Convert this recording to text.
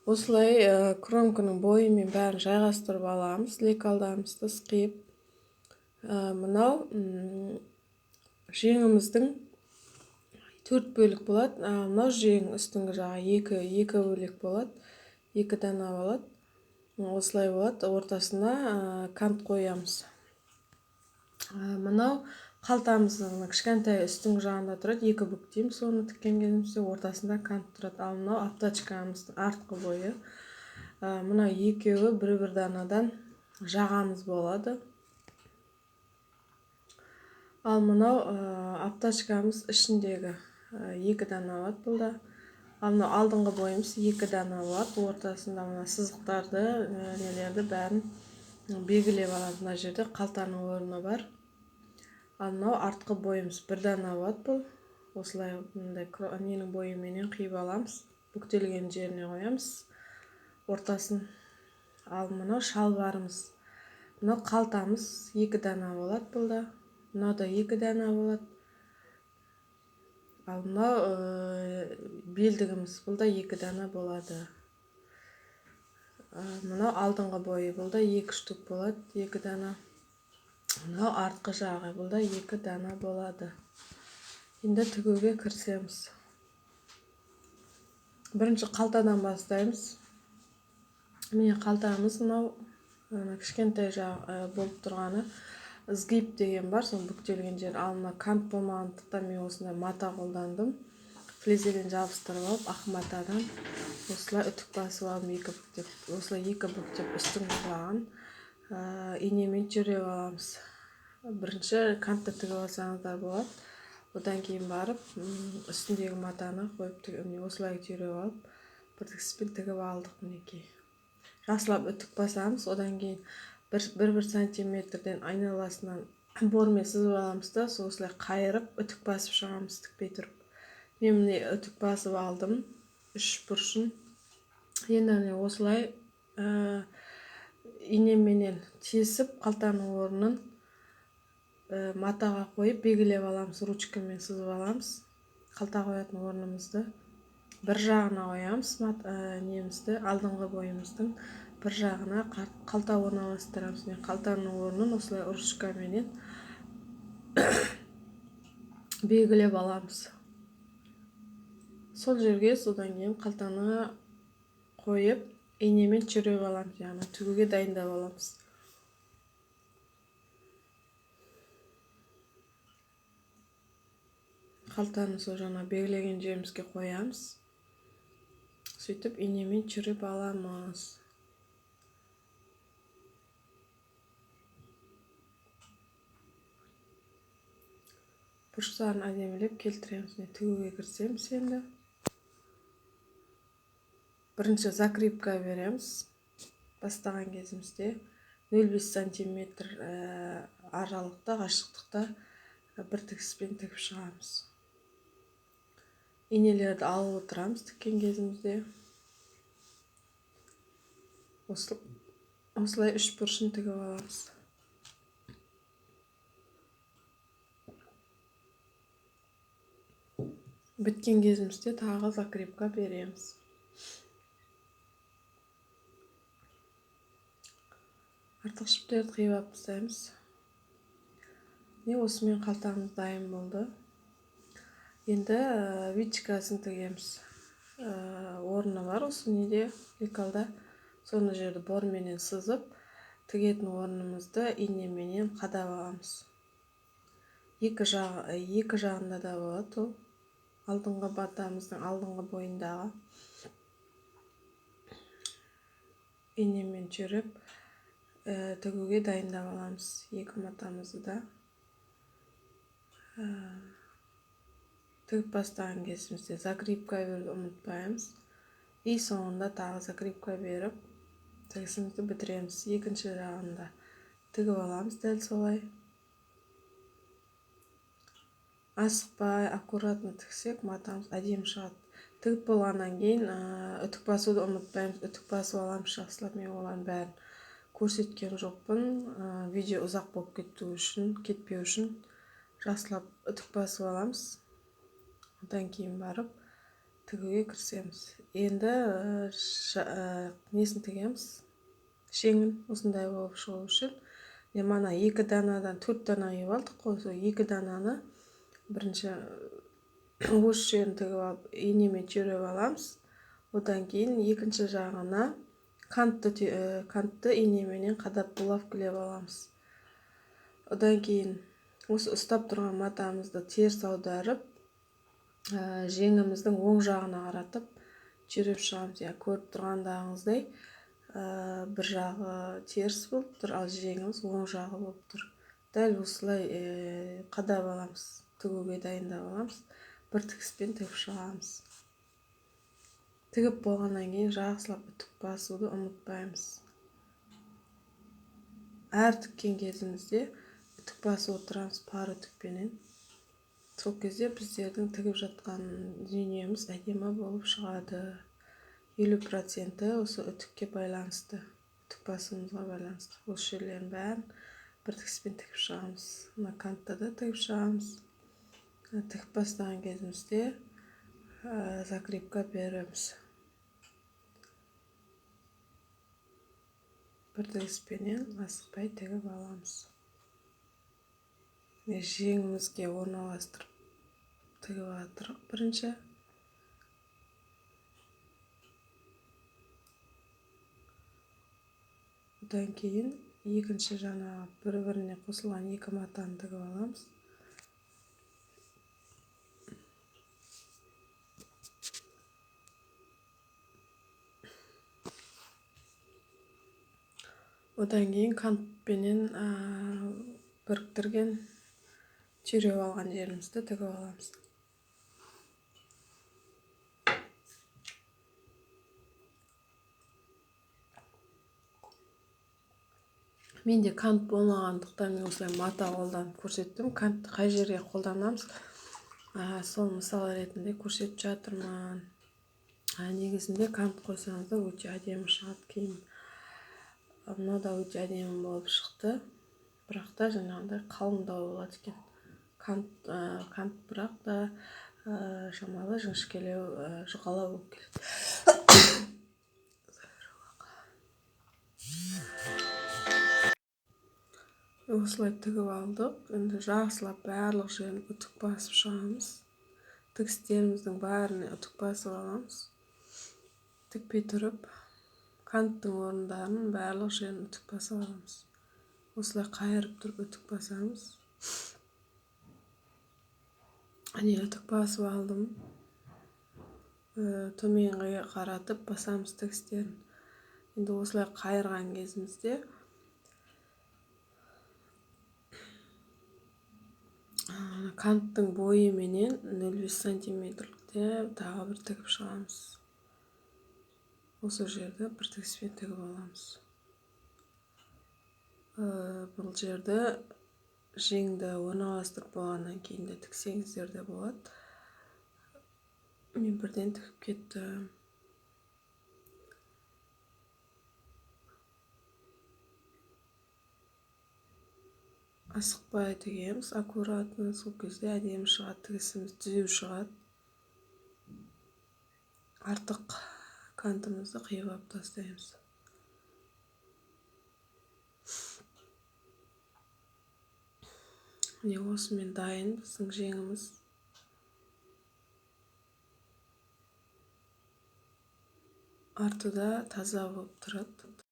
Осылай кромканың бойымен бәрін жайғастырып аламыз, лекалдарымызды ысқиып. Мынау жеңіміздің 4 бөлік болады. Мынау жең үстіңгі жағы 2 бөлек болады. 2 дана болады. Осылай болады. Ортасына кант қоямыз. Мынау қалтамыздың кішкентай үстіңгі жағында тұрады. 2 бүктейміз, соны тіккен кезімізде ортасында кант тұрады. Ал мынау аптачкамыздың артқы бойы. Мынау екеуі бір данадан жағамыз болады. Ал мынау аптачкамыз ішіндегі 2 дана болады бұлда. Ал мынау алдыңғы бойымыз 2 дана болады. Ортасында мына сызықтарды, нелерді бәрін белгілеп алады. Мына жерде қалтаның орны бар. Ал мынау артқы бойымыз 1 дана болады бұл. Осылай ненің бойыменен қиып аламыз. Бүктелген жеріне қоямыз. Ортасын. Ал мынау шалбарымыз. Мынау қалтамыз 2 дана болады бұлда. Мынау да 2 дана болады. Ал мынау белдігіміз бұлда 2 дана болады. Мынау алдыңғы бойы бұлда 2 штук болады, 2 дана. Мынау артқы жағы бұлда 2 дана болады. Енді тігуге кірісеміз. Бірінші қалтадан бастаймыз. Міне қалтамыз мынау кішкентай болып тұрғаны сгиб деген бар, соны бүктелген жер. Ал мына кант болмағандықтан мен осындай мата қолдандым. Флизелен жабыстырып алып, ақ матадан осылай үтік басып алып 2 бүктеп. Осылай 2 бүктеп үстіңгі жағын инемен түйреп аламыз. Бірінші кантты тігіп алсаңыздар болады. Одан кейін барып үстіндегі матаны қойып осылай түйреп алып, бір тігіспен тігіп алдық мінекей. Жақсылап үтік басамыз, одан кейін 1 сантиметрден айналасынан бормен сызып аламыз да, осылай қайырып үтік басып шығамыз тікпей тұрып. Мен міне үтік басып алдым 3 бұрышын. Енді осылай инеменен тесіп қалтаның орнын матаға қойып белгілеп аламыз, ручкамен сызып аламыз. Қалта қоятын орнымызды бір жағына қоямыз, немізді алдыңғы бойымыздың бір жағына қалта орналастырамыз. Қалтаның орнын осылай ручкаменен белгілеп аламыз. Сол жерге содан кейін қалтаны қойып, инемен түйреп аламыз, яғни тігуге дайындап аламыз. Қалтаны сол жаңа белгілеген жерімізге қоямыз. Сөйтіп инемен түйреп аламыз. Бұрыштарын әдемілеп келтіреміз. Тігуге кірісеміз енді. Бірінші закрепка береміз. Бастаған кезімізде 0,5 сантиметр аралықта, қашықтықта бір тігіспен тігіп шығамыз. Инелерді алып отырамыз тіккен кезімізде. Осылай 3 бұрышын тігіп аламыз. Біткен кезімізде тағы закрепка береміз. Артық жіптерді қиып алып тастаймыз. Осымен қалтамыз дайын болды. Енді вичкасын тігеміз. Орны бар осы неде, лекалда. Соны жерді борменен сызып, тігетін орнымызды инеменен қадап аламыз. Екі жағында да болады ол. Алдыңғы батамыздың алдыңғы бойындағы инемен түйреп тігуге дайындап аламыз. 2 матамызды да тігіп бастаған кезімізде закрепка беруді ұмытпаймыз. И соңында тағы закрепка беріп тігісімізді бітіреміз. Екінші жағында тігіп аламыз дәл солай. Асықпай, аккуратно тіксек матамыз әдемі шығады. Тігіп болғаннан кейін үтік басуды ұмытпаймыз. Үтік басып аламыз жақсылап. Мен олардың бәрін көрсеткен жоқпын. Видео ұзақ болып кетпеу үшін жақсылап үтік басып аламыз. Одан кейін барып тігуге кірісеміз. Енді несін тігеміз? Жеңін осындай болып шығу үшін. Мен мана 2 данадан 4 дана еп алдық қой. Сол 2 дананы бірінші осы жерін тігіп алып, инемен түйреп аламыз. Одан кейін екінші жағына кантты инеменен қадап булавкілеп аламыз. Одан кейін осы ұстап тұрған матамызды теріс аударып, жеңіміздің оң жағына қаратып түйреп шығамыз. Көріп тұрғандағыңыздай, бір жағы теріс болып тұр, ал жеңіміз оң жағы болып тұр. Дәл осылай қадап аламыз, тігуге дайындап аламыз. Бір тігіспен тігіп шығамыз. Тігіп болғаннан кейін жақсылап үтік басуды ұмытпаймыз. Әр тіккен кезімізде үтік басып отырамыз пар үтікпенен. Сол кезде біздердің тігіп жатқан дүниеміз әдемі болып шығады. 50% осы үтікке байланысты, үтік басуымызға байланысты. Осы жерлерін бәрін бір тігіспен тігіп шығамыз. Мына кантта да тігіп шығамыз. Тігіп бастаған кезімізде закрепка береміз. Бір тігіспенен асықпай тігіп аламыз. Жеңімізге орналастырып тігіп атырық бірінші. Одан кейін екінші жаңағы бір-біріне қосылған 2 матаны тігіп аламыз. Одан кейін кантпенен біріктірген түйреп алған жерімізді тігіп аламыз. Менде кант болмағандықтан мен осылай мата қолданып көрсеттім. Кантты қай жерге қолданамыз, сол мысал ретінде көрсетіп жатырмын. Негізінде кант қойсаңыз да өте әдемі шығады киім. Мынау да өте әдемі болып шықты. Бірақ та жаңағыдай қалыңдау болады екен. Кант бірақ та шамалы жіңішкелеу, жұқалау болып келеді. Осылай тігіп алдық. Енді жақсылап барлық жерін үтік басып шығамыз. Тігістеріміздің бәріне үтік басып аламыз. Тікпей тұрып, канттың орындарын барлық жерін үтік басып аламыз. Осылай қайырып тұрып үтік басамыз. Үтік басып алдым. Төменге қаратып басамыз тігістерін. Енді осылай қайырған кезімізде канттың бойы менен 0,5 сантиметрлікте тағы бір тігіп шығамыз. Осы жерді бір тігіспен тігіп аламыз. Бұл жерді жеңді орналастырып болғаннан кейін де тіксеңіздер де болады. Мен бірден тігіп кеттім. Асықпай тігеміз, аккуратно, сол кезде әдемі шығады, тігісіміз түзу шығады. Артық кантымызды қиып алып тастаймыз. Осымен дайын біздің жеңіміз. Арты да таза болып тұрады.